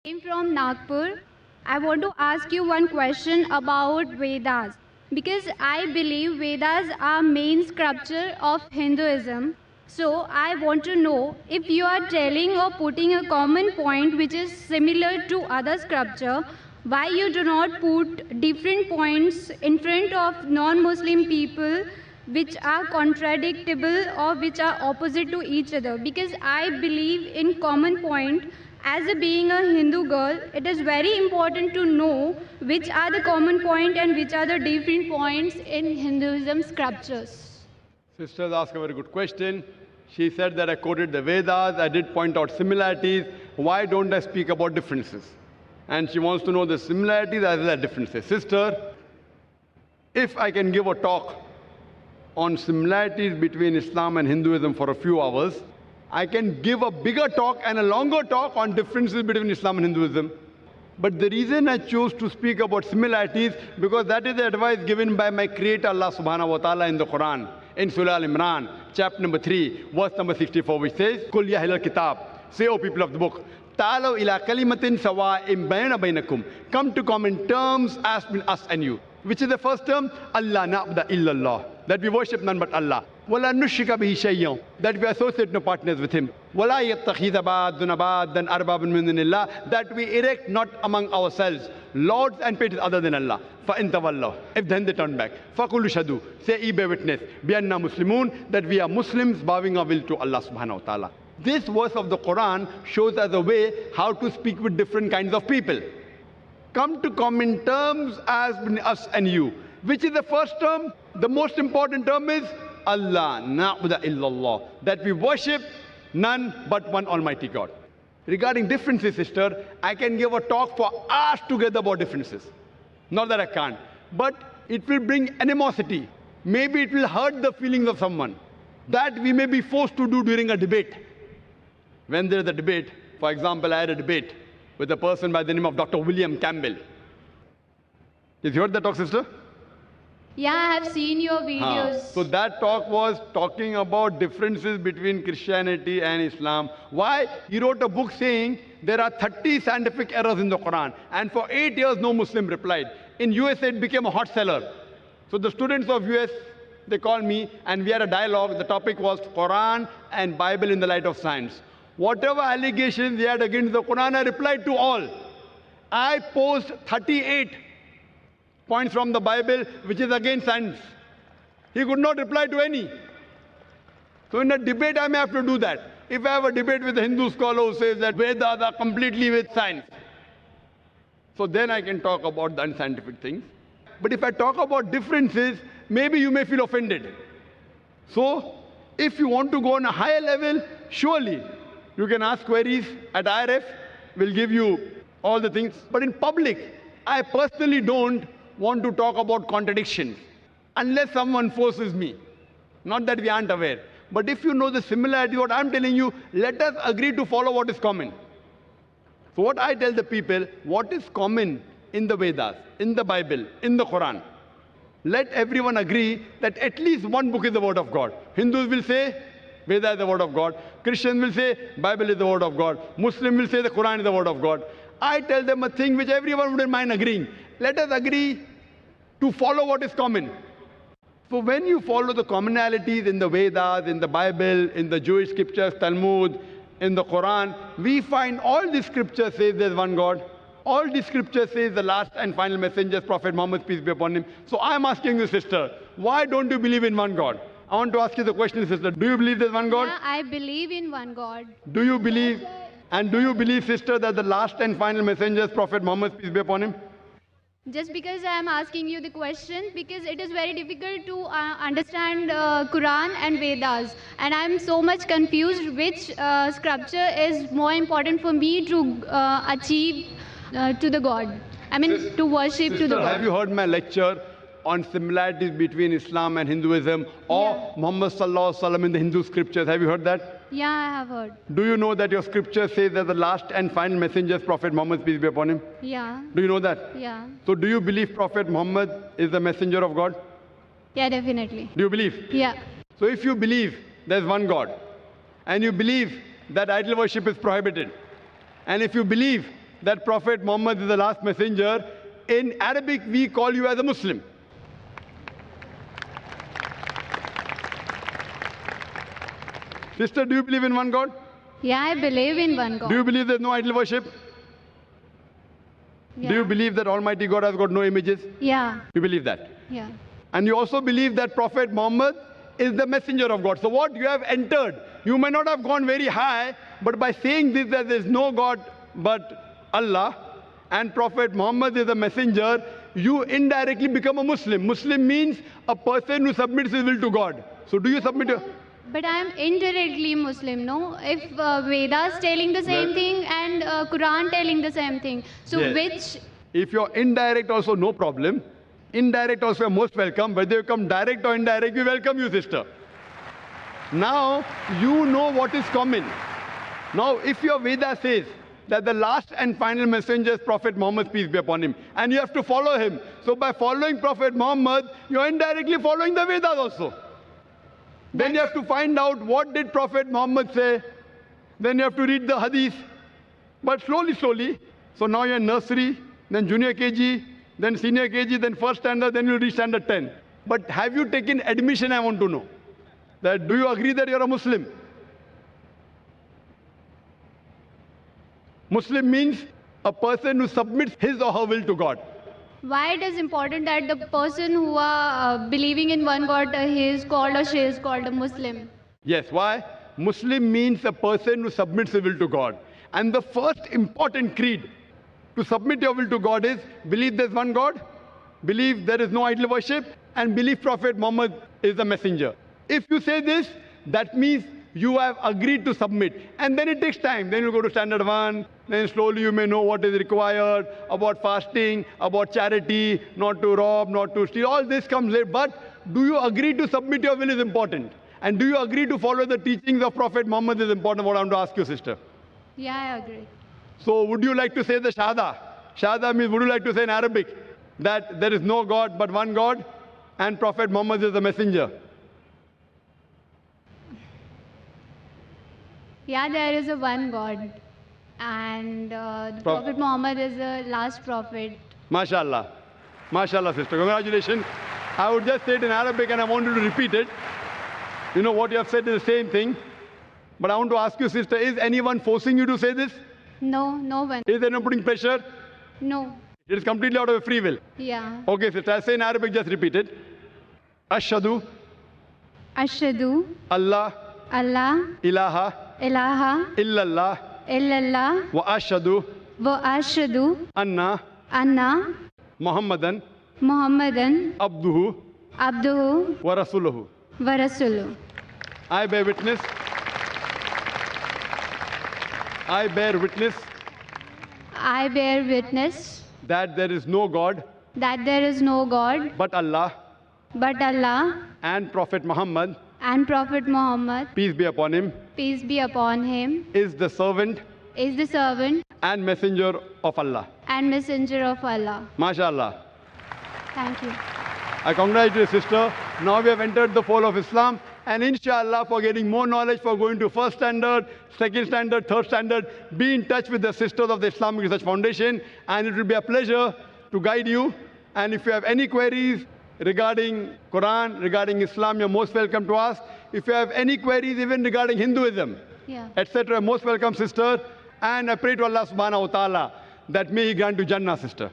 I'm from Nagpur. I want to ask you one question about Vedas because I believe Vedas are main scripture of Hinduism. So I want to know if you are telling or putting a common point which is similar to other scripture, why you do not put different points in front of non-Muslim people which are contradictable or which are opposite to each other, because I believe in common point. As a being a Hindu girl, it is very important to know which are the common point and which are the different points in Hinduism scriptures. Sisters ask a very good question. She said that I quoted the Vedas, I did point out similarities. Why don't I speak about differences? And she wants to know the similarities as well as differences. Sister, if I can give a talk on similarities between Islam and Hinduism for a few hours, I can give a bigger talk and a longer talk on differences between Islam and Hinduism. But the reason I chose to speak about similarities, because that is the advice given by my Creator Allah subhanahu wa ta'ala in the Quran, in Surah Al-Imran, chapter number 3, verse number 64, which says, Kul ya ahlal kitab, say, O people of the book, ta'alaw ila kalimatin sawa'im bayna baynakum, come to common terms as between us and you. Which is the first term? Allah na'budu illallah, that we worship none but Allah. Wala nushrika bihi shay'an, that we associate no partners with Him. Wala yattakhidha ba'duna ba'dan arbabun min dunillah, that we erect not among ourselves lords and patrons other than Allah. Fa in tawallaw, if then they turn back, faqulu shadu, say ye bear witness, bi anna muslimun, that we are Muslims bowing our will to Allah subhanahu wa ta'ala. This verse of the Quran shows us a way how to speak with different kinds of people. Come to common terms as between us and you. Which is the first term? The most important term is Allah na'budu illallah, that we worship none but one Almighty God. Regarding differences, sister, I can give a talk for hours together about differences. Not that I can't, but it will bring animosity. Maybe it will hurt the feelings of someone. That we may be forced to do during a debate. When there is a debate, for example, I had a debate with a person by the name of Dr. William Campbell. Did you heard that talk, sister? Yeah, I have seen your videos. So that talk was talking about differences between Christianity and Islam. Why? He wrote a book saying there are 30 scientific errors in the Quran. And for 8 years, no Muslim replied. In USA, it became a hot seller. So the students of US, they called me and we had a dialogue. The topic was Quran and Bible in the light of science. Whatever allegations they had against the Quran, I replied to all. I posed 38 points from the Bible which is against science. He could not reply to any. So in a debate, I may have to do that. If I have a debate with a Hindu scholar who says that Vedas are completely with science, so then I can talk about the unscientific things. But if I talk about differences, maybe you may feel offended. So if you want to go on a higher level, surely you can ask queries at IRF. We'll give you all the things. But in public, I personally don't want to talk about contradictions unless someone forces me. Not that we aren't aware. But if you know the similarity, what I'm telling you, let us agree to follow what is common. So what I tell the people, what is common in the Vedas, in the Bible, in the Quran? Let everyone agree that at least one book is the word of God. Hindus will say, Veda is the word of God. Christians will say, Bible is the word of God. Muslim will say, the Quran is the word of God. I tell them a thing which everyone wouldn't mind agreeing. Let us agree to follow what is common. So when you follow the commonalities in the Vedas, in the Bible, in the Jewish scriptures, Talmud, in the Quran, we find all the scriptures say there's one God. All the scriptures say the last and final messenger, Prophet Muhammad, peace be upon him. So I'm asking you, sister, why don't you believe in one God? I want to ask you the question, sister. Do you believe there's one God? Yeah, I believe in one God. Do you believe, and do you believe, sister, that the last and final messenger is Prophet Muhammad, peace be upon him? Just because I am asking you the question, because it is very difficult to understand Quran and Vedas, and I am so much confused which scripture is more important for me to achieve to the God. I mean, to worship sister, to the God. Have you heard my lecture on similarities between Islam and Hinduism, or Muhammad Sallallahu Alaihi Wasallam in the Hindu scriptures? Have you heard that? Yeah, I have heard. Do you know that your scripture says that the last and final messenger is Prophet Muhammad, peace be upon him? Yeah. Do you know that? Yeah. So do you believe Prophet Muhammad is the messenger of God? Yeah, definitely. Do you believe? Yeah. So if you believe there's one God, and you believe that idol worship is prohibited, and if you believe that Prophet Muhammad is the last messenger, in Arabic we call you as a Muslim. Sister, do you believe in one God? Yeah, I believe in one God. Do you believe there's no idol worship? Yeah. Do you believe that Almighty God has got no images? Yeah. You believe that? Yeah. And you also believe that Prophet Muhammad is the messenger of God. So what you have entered, you may not have gone very high, but by saying this, that there is no God but Allah, and Prophet Muhammad is a messenger, you indirectly become a Muslim. Muslim means a person who submits his will to God. So do you submit your... But I am indirectly Muslim, no? If Vedas telling the same thing and Quran telling the same thing, so Yes. which? If you're indirect also, no problem. Indirect also, you're most welcome. Whether you come direct or indirect, we welcome you, sister. Now, you know what is common. Now, if your Veda says that the last and final messenger is Prophet Muhammad, peace be upon him, and you have to follow him. So by following Prophet Muhammad, you're indirectly following the Vedas also. Then you have to find out what did Prophet Muhammad say. Then you have to read the hadith. But slowly, slowly. So now you're in nursery, then junior KG, then senior KG, then first standard, then you reach standard 10. But have you taken admission, I want to know. That do you agree that you're a Muslim? Muslim means a person who submits his or her will to God. Why it is important that the person who are believing in one God, he is called or she is called a Muslim? Yes, why? Muslim means a person who submits his will to God. And the first important creed to submit your will to God is believe there's one God, believe there is no idol worship, and believe Prophet Muhammad is the messenger. If you say this, that means you have agreed to submit. And then it takes time. Then you go to standard 1, then slowly you may know what is required about fasting, about charity, not to rob, not to steal. All this comes later. But do you agree to submit your will is important. And do you agree to follow the teachings of Prophet Muhammad is important. What I want to ask you, sister. Yeah, I agree. So would you like to say the Shahada? Shahada means would you like to say in Arabic that there is no God but one God and Prophet Muhammad is the messenger? Yeah, there is a one God. And the Prophet Muhammad is the last prophet. MashaAllah. MashaAllah, sister. Congratulations. I would just say it in Arabic and I want you to repeat it. You know what you have said is the same thing. But I want to ask you, sister, is anyone forcing you to say this? No, no one. Is anyone putting pressure? No. It is completely out of your free will. Yeah. Okay, sister. I'll say in Arabic, just repeat it. Ashhadu Ashhadu Allah Allah ilaha ilaha illallah illallah wa ashhadu wa ashhadu anna anna Muhammadan Muhammadan abduhu abduhu wa rasuluhu. wa rasuluhu. I bear witness. I bear witness I bear witness that there is no God that there is no God but Allah but Allah and Prophet Muhammad, and Prophet Muhammad, peace be upon him, peace be upon him, is the servant is the servant and messenger of Allah. and messenger of Allah. MashaAllah. Thank you. I congratulate you, sister. Now we have entered the fold of Islam. And inshallah, for getting more knowledge, for going to first standard, second standard, third standard, be in touch with the Sisters of the Islamic Research Foundation. And it will be a pleasure to guide you. And if you have any queries regarding Quran, regarding Islam, you're most welcome to ask. If you have any queries even regarding Hinduism, Yeah. etc., most welcome, sister. And I pray to Allah subhanahu wa ta'ala that may He grant you Jannah, sister.